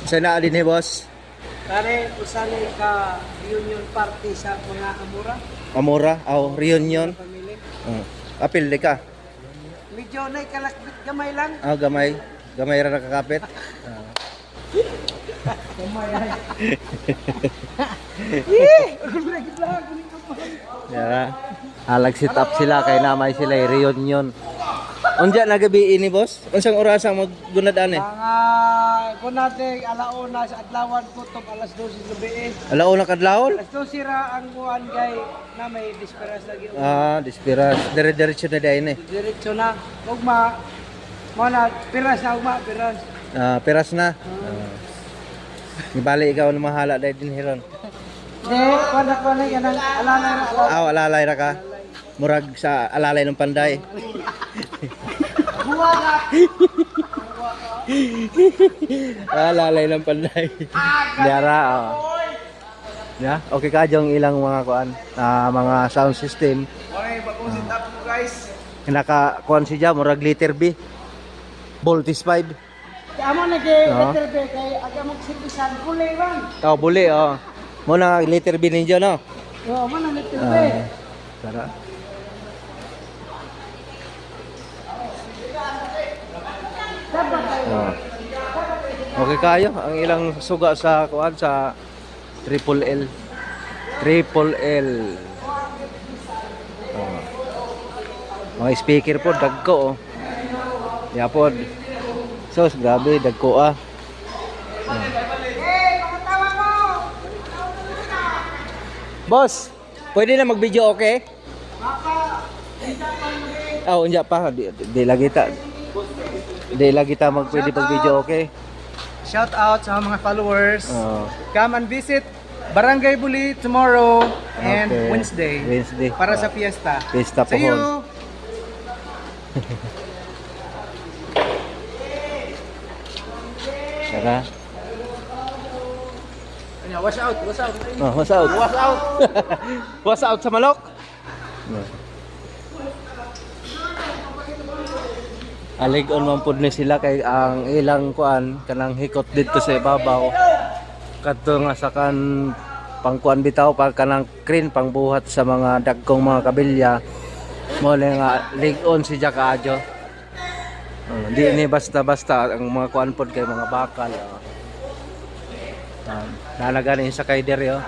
Sa naa din boss? Kare, usali ka reunion party sa mga Amura. Amora, reunion. Family. Apil di ka. Medyo na kalakbit gamay lang. Gamay. Gamay ra nakakapit. Gamay ay. Yara. Halag sit up sila kay namay sila reunion. Unja na gabi ini boss? Unsang oras ang maggunadaan eh? Mga kung natin alauna sa adlawan ko tong alas 12 gabi eh. Alauna kadlawon? Alas 12 ra ang buwan kay na may disperas lagi. Dispiras. Dire-diretso na din eh. Diretso na. Ugma. Mana piras na ugma, piras. Peras na. Ibali ikaw na mahala dahil din hiron. Kuan yan ang alalay ra. Alalay ra ka. Murag sa alalay ng panday. Buwa ka. Alalay ng panday. Dara. Ya, okay ka jong ilang mga kuan, mga sound system. Okay, bagong setup mo guys. Naka kuan siya murag liter B. Voltage 5. Amo na kay letter B kay aga magsipisan kulay ron. Buli Mo na liter B ninyo no. Oo, man na letter B. Tara. Dapat tayo. Okay kayo ang ilang suga sa kuan sa Triple L. Triple L. Mga speaker po dagko Yapod. Sos grabe dagko Boss, pwede na mag-video okay? Unja pa di lagi ta. Di lagi ta pwede pag-video okay. Shout out sa mga followers. Come and visit Barangay Buli tomorrow and Wednesday para sa fiesta. Fiesta po. See you. Saka. Wash out, wash out. Wash out. Wash out. Wash out sa manok. Aligon man pud ni sila kay ang ilang kuan kanang hikot dito sa ibabaw. Kadto nga sa kan pangkuan bitaw pag kanang crane pangbuhat sa mga dagkong mga kabilya. Mo nga ligon si Jakajo. Di ni basta-basta ang mga kuan pod kay mga bakal. Nalaganin sa kay dere